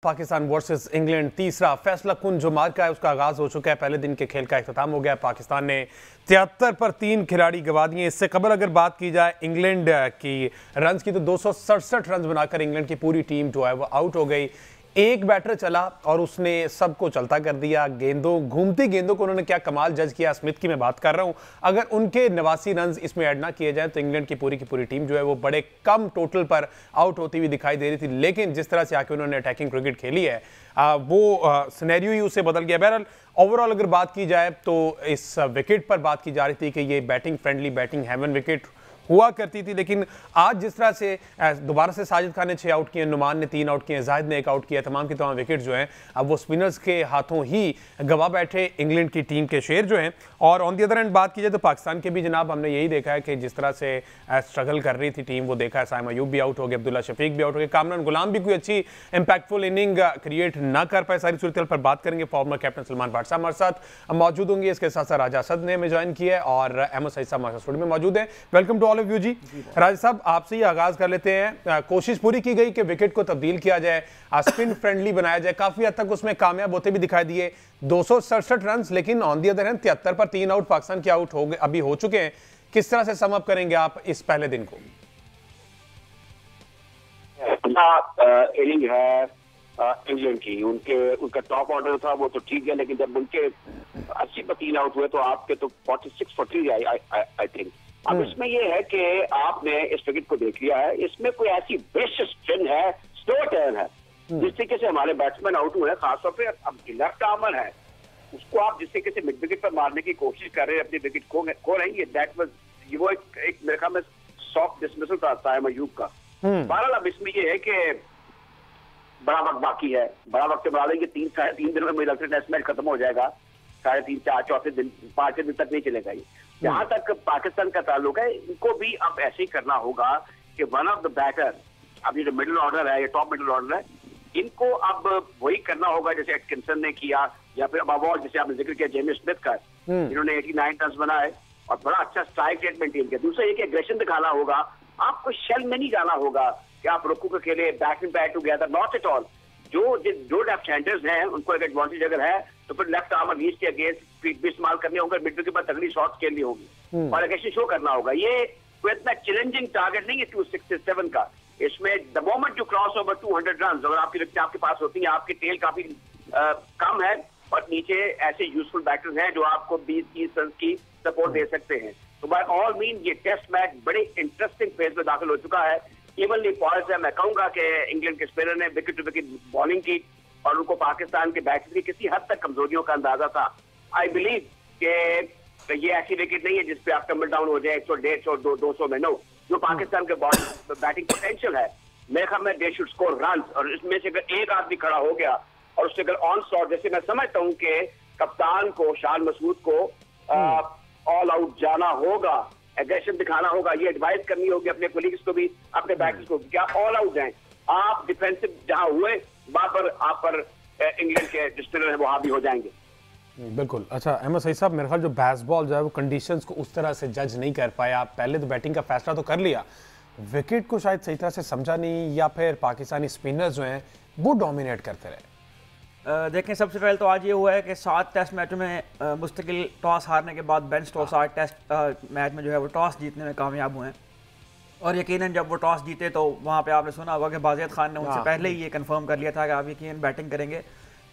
Pakistan versus England तीसरा फैसला कुन जो मार्का है उसका आगाज हो चुका है। पहले दिन के खेल का इख्तिताम हो गया। पाकिस्तान ने 73 पर 3 खिलाड़ी गंवा दिए। इससे कबल अगर बात की जाए इंग्लैंड की रन्स की तो 267 रन बनाकर इंग्लैंड की पूरी टीम जो है वो आउट हो गई। एक बैटर चला और उसने सबको चलता कर दिया। घूमती गेंदों को उन्होंने क्या कमाल जज किया। स्मिथ की मैं बात कर रहा हूं। अगर उनके 89 रन इसमें ऐड ना किए जाएं तो इंग्लैंड की पूरी टीम जो है वो बड़े कम टोटल पर आउट होती हुई दिखाई दे रही थी। लेकिन जिस तरह से आके उन्होंने अटैकिंग क्रिकेट खेली है वो सिनेरियो ही उससे बदल गया। बहरहाल ओवरऑल अगर बात की जाए तो इस विकेट पर बात की जा रही थी कि ये batting friendly, batting haven wicket हुआ करती थी। लेकिन आज जिस तरह से दोबारा से साजिद खान ने 6 आउट किए, नुमान ने 3 आउट किए, जाहिद ने 1 आउट किया, तमाम की तमाम विकेट जो हैं अब वो स्पिनर्स के हाथों ही गवा बैठे इंग्लैंड की टीम के शेर जो हैं। और ऑन दी अदर एंड बात की जाए तो पाकिस्तान के भी जनाब हमने यही देखा है कि जिस तरह से स्ट्रगल कर रही थी टीम वो देखा है। साइम अयूब भी आउट हो गए, अब्दुल्ला शफीक भी आउट हो गए, कामरान गुलाम भी कोई अच्छी इंपैक्टफुल इनिंग क्रिएट ना कर पाए। सारी सूरत पर बात करेंगे। फॉर्मर कैप्टन सलमान भाट साहब हमारे साथ मौजूद होंगे। इसके साथ साथ राजा असद ने हमें ज्वाइन किया है और अहमद सईद साहब हमारे स्टूडियो में मौजूद हैं। Welcome to all of you ji. Raja Sahab आपसे ही आगाज कर लेते हैं। कोशिश पूरी की गई कि विकेट को तब्दील किया जाए, स्पिन फ्रेंडली बनाया जाए, काफी हद तक उसमें कामयाब होते भी दिखाई दिए। 267 रन, लेकिन ऑन दी अदर हैंड 73 पर 3 आउट पाकिस्तान के आउट हो गए, अभी हो चुके हैं। किस तरह से सम अप करेंगे आप इस पहले दिन को? इनिंग है इंग्लैंड की, उनका टॉप ऑर्डर था वो तो ठीक है, लेकिन जब उनके 80 पर 3 आउट हुए तो आपके तो 46 for 3 आई थिंक। अब इसमें ये है कि आपने इस विकेट को देख लिया है, इसमें कोई ऐसी बेस्ट स्पिन है, स्लो टर्न है जिस तरीके से हमारे बैट्समैन आउट हुए हैं, खासतौर पे अब लेफ्ट आर्मर है उसको आप जिस तरीके से मिड विकेट पर मारने की कोशिश कर रहे हैं, अपनी विकेट खो रहेंगे। दैट वाज वो एक मेरे ख्याल में सॉफ्ट डिसमिसल था साइम अयूब का। बहरहाल अब इसमें ये है कि बड़ा वक्त बाकी है, बड़ा वक्त बढ़ा देंगे। 3 दिनों में मुझे लगता है टेस्ट मैच खत्म हो जाएगा। 3.5 4 चौथे दिन 5 दिन तक नहीं चलेगा ये। जहां तक पाकिस्तान का ताल्लुक है, इनको भी अब ऐसे ही करना होगा कि वन ऑफ द बैटर, अब ये जो मिडिल ऑर्डर है, ये टॉप मिडिल ऑर्डर है, इनको अब वही करना होगा जैसे एटकिंसन ने किया, या फिर अब और जैसे आपने जिक्र किया जेम्स स्मिथ का, इन्होंने 89 रन बनाए और बड़ा अच्छा स्ट्राइक रेट मेंटेन किया। दूसरा ये कि एग्रेशन दिखाना होगा, आपको शेल में नहीं जाना होगा कि आप रुकू के खेले batting bat together, not at all. जो लेफ्ट हैंडर्स हैं उनको एक एडवांटेज अगर है तो फिर लेफ्ट आर्मर रीच के अगेंस्ट स्पीड भी इस्तेमाल करने होंगे, मिड विकेट पर तगड़ी शॉट खेलनी होगी और एग्रेशन शो करना होगा। ये कोई इतना चैलेंजिंग टारगेट नहीं है 267 का। इसमें the moment you cross over 200 run अगर आपके पास होती है, आपकी टेल काफी कम है और नीचे ऐसे यूजफुल बैटर्स हैं जो आपको 20-30 रन की सपोर्ट दे सकते हैं। तो बाय ऑल मीन ये टेस्ट मैच बड़े इंटरेस्टिंग फेज में दाखिल हो चुका है। इवनली पॉइंट्स है, मैं कहूंगा कि इंग्लैंड के स्पिनर ने विकेट टू विकेट बॉलिंग की और उनको पाकिस्तान के बैट्समैन की किसी हद तक कमजोरियों का अंदाजा था। आई बिलीव कि ये ऐसी विकेट नहीं है जिसपे आप टम्बल डाउन हो जाए 100, 150, 200 में। नो, जो पाकिस्तान के बैटिंग पोटेंशियल है, मेरे ख्याल में दे शुड स्कोर रन। और इसमें से अगर एक आदमी खड़ा हो गया और उससे अगर ऑन शॉट, जैसे मैं समझता हूँ कि कप्तान को शान मसूद को ऑल आउट जाना होगा, एग्रेशन दिखाना होगा, ये एडवाइस करनी होगी अपने कोलीग्स को भी, अपने बैटर्स को, क्या ऑल आउट जाएं। आप डिफेंसिव जहां हुए वहां पर आप पर इंग्लैंड के जो स्पिनर है वो हावी हो जाएंगे। बिल्कुल। अच्छा अहमद सईद साहब, मेरे ख्याल जो बेसबॉल जो है वो कंडीशंस को उस तरह से जज नहीं कर पाया। पहले तो बैटिंग का फैसला तो कर लिया, विकेट को शायद सही तरह से समझा नहीं, या फिर पाकिस्तानी स्पिनर्स जो हैं वो डोमिनेट करते रहे। देखें, सबसे पहले तो आज ये हुआ है कि 7 टेस्ट मैचों में मुस्तकिल टॉस हारने के बाद बेन स्टोक्स 8 टेस्ट मैच में जो है वो टॉस जीतने में कामयाब हुए हैं। और यकीनन जब वो टॉस जीते तो वहाँ पे आपने सुना होगा कि बाज़ियत खान ने उनसे पहले ही ये कंफर्म कर लिया था कि आप यकीन बैटिंग करेंगे,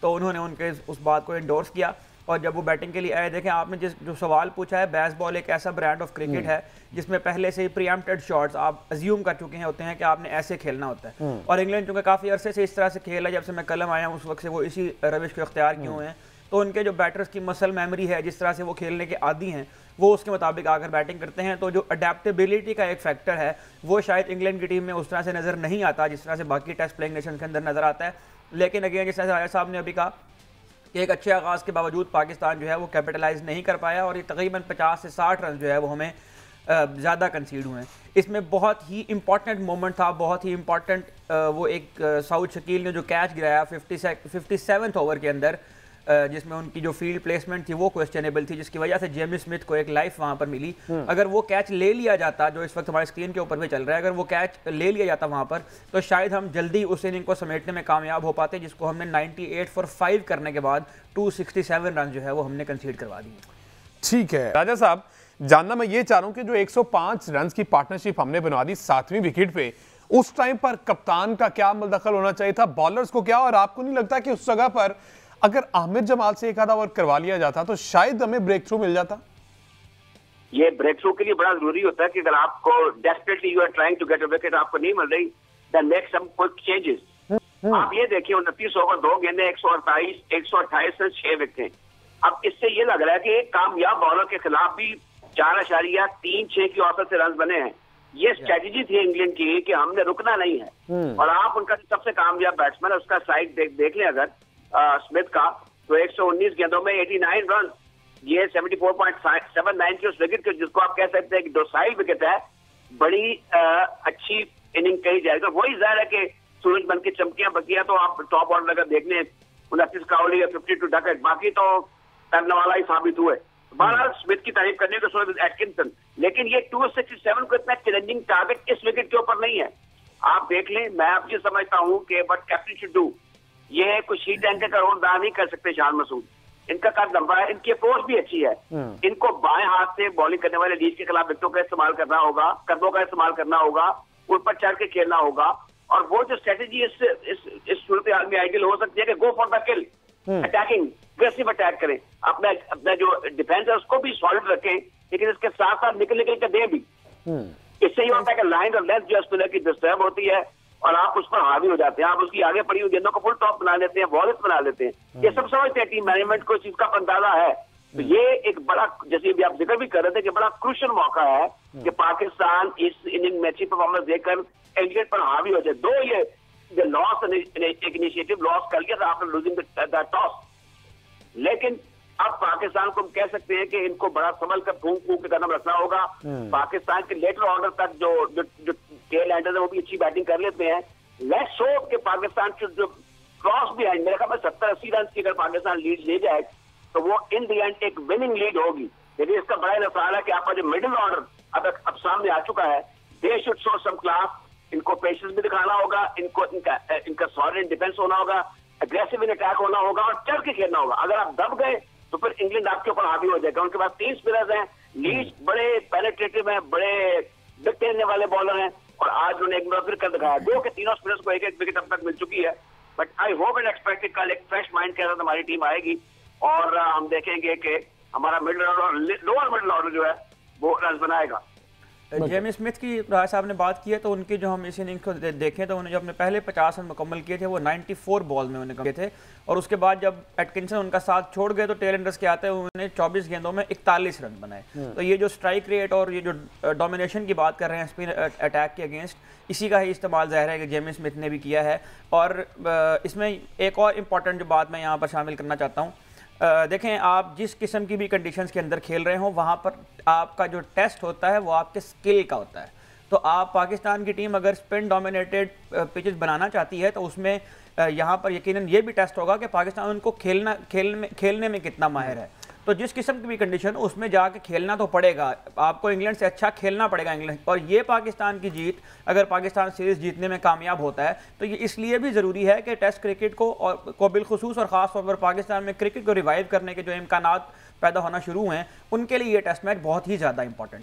तो उन्होंने उनके उस बात को एंडोर्स किया। और जब वो बैटिंग के लिए आए, देखें आपने जो सवाल पूछा है, बेसबॉल एक ऐसा ब्रांड ऑफ क्रिकेट है जिसमें पहले से ही प्रीएम्प्टेड शॉट्स आप अज्यूम कर चुके हैं होते हैं कि आपने ऐसे खेलना होता है। और इंग्लैंड चूँकि काफ़ी अरसे से इस तरह से खेला, जब से मैं कलम आया हूँ उस वक्त से वो इसी रविश को इख्तियार किए हुए हैं। तो उनके जो बैटर्स की मसल मेमोरी है, जिस तरह से वो खेलने के आदी हैं, वो उसके मुताबिक आकर बैटिंग करते हैं। तो जो अडेप्टेबिलिटी का एक फैक्टर है वो शायद इंग्लैंड की टीम में उस तरह से नज़र नहीं आता जिस तरह से बाकी टेस्ट प्लेइंग नेशन के अंदर नज़र आता है। लेकिन अगेन जिस तरह से राजा साहब ने अभी कहा कि एक अच्छे आगाज़ के बावजूद पाकिस्तान जो है वो कैपिटलाइज नहीं कर पाया और ये तकरीबन 50 से 60 रन जो है वो हमें ज़्यादा कंसीड हुए हैं। इसमें बहुत ही इंपॉर्टेंट मोमेंट था, बहुत ही इंपॉर्टेंट वो एक साउथ शकील ने जो कैच गिराया 57th ओवर के अंदर, जिसमें उनकी जो फील्ड प्लेसमेंट थी वो क्वेश्चनेबल थी, जिसकी वजह से जेमी स्मिथ को एक लाइफ वहां पर मिली। अगर वो कैच ले लिया जाता, जो इस वक्त हमारे स्क्रीन के ऊपर भी चल रहा है, अगर वो कैच ले लिया जाता वहां पर, तो शायद हम जल्दी उस इनिंग को समेटने में कामयाब हो पाते, जिसको हमने 98 फॉर 5 करने के बाद 267 रन जो है वो हमने कंसीड करवा दिए। ठीक है राजा साहब, जानना मैं ये चाह रहा हूं कि जो 105 रन की पार्टनरशिप हमने बनवा दी 7वीं विकेट पे, उस टाइम पर कप्तान का क्या दखल होना चाहिए था, बॉलर्स को क्या, और आपको नहीं लगता कि उस जगह पर अगर आमिर जमाल से एक आधा ओवर करवा लिया जाता तो शायद हमें ब्रेक थ्रू मिल जाता? ये ब्रेक थ्रू के लिए बड़ा जरूरी होता है कि अगर आपको desperately you are trying to get a wicket, आपको नहीं मिल रही, then make some quick changes. आप ये देखिए 29 ओवर 2 गेंदें 128 रन 6 विकेट। अब इससे ये लग रहा है कि एक कामयाब बॉलर के खिलाफ भी 4.36 की औसत से रन बने हैं। ये स्ट्रेटेजी थी इंग्लैंड की कि हमने रुकना नहीं है। और आप उनका सबसे कामयाब बैट्समैन है, उसका साइड देख लें अगर स्मिथ का, तो 119 गेंदों में 89 रन, ये 74.79 की उस विकेट के, जिसको आप कह सकते हैं कि डोसाइल विकेट है, बड़ी अच्छी इनिंग कही जाए। तो वही जाहिर है कि सूरज बन के चमकियां बकिया, तो आप टॉप ऑर्डर अगर देख लें 29 काउली या 52 डकट, बाकी तो करने वाला ही साबित हुए। बहरहाल स्मिथ की तारीफ करने को सूरज एटकिंसन, लेकिन ये 267 को इतना चैलेंजिंग टारगेट इस विकेट के ऊपर नहीं है। आप देख लें, मैं अब ये समझता हूं कि बट कैप्टन शुड डू, ये कुछ शीट टैंकर का रोल अदा नहीं कर सकते शान मसूद। इनका कद लंबा है, इनकी अप्रोच भी अच्छी है। इनको बाएं हाथ से बॉलिंग करने वाले लीज के खिलाफ विकेटों का इस्तेमाल करना होगा, कदमों का इस्तेमाल करना होगा, उन पर चढ़ के खेलना होगा। और वो जो स्ट्रेटेजी इस सूरत हाल में आइडियल हो सकती है कि go for the kill, attacking, aggressive attack करें, अपना जो डिफेंस है उसको भी सॉलिड रखें, लेकिन इसके साथ साथ निकल कर दे भी। इससे ये होता है कि लाइन और लेंथ जो स्पिनर की डिस्टर्ब होती है और आप उस पर हावी हो जाते हैं, आप उसकी आगे पड़ी हुई गेंदों को फुल टॉप बना लेते हैं, वॉलेट बना लेते हैं। ये सब समझते हैं, टीम मैनेजमेंट को इस चीज का अंदाजा है। तो ये एक बड़ा, जैसे भी आप जिक्र भी कर रहे थे, कि बड़ा क्रूशियल मौका है कि पाकिस्तान इस इनिंग में अच्छी परफॉर्मेंस देकर इंग्लैंड पर हावी हो जाए। दो ये लॉस, एक इनिशिएटिव लॉस कर लिया था आफ्टर लूजिंग द टॉस, लेकिन अब पाकिस्तान को हम कह सकते हैं कि इनको बड़ा संभल कर फूंक के कदम रखना होगा। पाकिस्तान के लेटर ऑर्डर तक जो टेल एंडर है वो भी अच्छी बैटिंग कर लेते हैं। लेट्स होप कि पाकिस्तान जो क्रॉस भी है, मेरे ख्याल में 70-80 रन की अगर पाकिस्तान लीड ले जाए तो वो इन दी एंड एक विनिंग लीड होगी। लेकिन इसका बड़ा नुकसान है कि आपका जो मिडिल ऑर्डर अब सामने आ चुका है, they should show some class. इनको पेशेंस भी दिखाना होगा, इनका सॉलिड डिफेंस होना होगा, अग्रेसिव इन अटैक होना होगा और चढ़ के खेलना होगा। अगर आप दब गए तो फिर इंग्लैंड आपके ऊपर हावी हो जाएगा। उनके पास 3 स्पिनर्स हैं, लीज बड़े पेनिट्रेटिव हैं, बड़े बिग खेलने वाले बॉलर हैं, और आज उन्होंने एक बार फिर कर दिखाया। 2 के 3 स्पिनर्स को एक विकेट अब तक मिल चुकी है। But I hope and expect कल एक फ्रेश माइंड के साथ हमारी टीम आएगी और हम देखेंगे कि हमारा middle order, lower middle order जो है वो रन बनाएगा। जेमी स्मिथ की राय साहब ने बात की है, तो उनकी जो हम इस इनिंग को देखें तो उन्होंने जो अपने पहले 50 रन मुकम्मल किए थे वो 94 बॉल में उन्होंने किए थे, और उसके बाद जब एटकिंसन उनका साथ छोड़ गए तो टेल एंडर्स के आते हैं उन्होंने 24 गेंदों में 41 रन बनाए। तो ये जो स्ट्राइक रेट और ये जो डोमिनेशन की बात कर रहे हैं स्पिन अटैक के अगेंस्ट, इसी का ही इस्तेमाल ज़ाहिर है कि जेमी स्मिथ ने भी किया है। और इसमें एक और इम्पॉर्टेंट जो बात मैं यहाँ पर शामिल करना चाहता हूँ, देखें आप जिस किस्म की भी कंडीशंस के अंदर खेल रहे हो, वहाँ पर आपका जो टेस्ट होता है वो आपके स्किल का होता है। तो आप पाकिस्तान की टीम अगर स्पिन डोमिनेटेड पिचेस बनाना चाहती है तो उसमें यहाँ पर यकीनन ये भी टेस्ट होगा कि पाकिस्तान उनको खेलने में कितना माहिर है। तो जिस किस्म की भी कंडीशन उसमें जाके खेलना तो पड़ेगा, आपको इंग्लैंड से अच्छा खेलना पड़ेगा इंग्लैंड। और ये पाकिस्तान की जीत, अगर पाकिस्तान सीरीज जीतने में कामयाब होता है तो ये इसलिए भी ज़रूरी है कि टेस्ट क्रिकेट को बिलखुसूस और ख़ास तौर पर पाकिस्तान में क्रिकेट को रिवाइव करने के जो इम्कानात पैदा होना शुरू हैं, उनके लिए ये टेस्ट मैच बहुत ही ज़्यादा इंपॉर्टेंट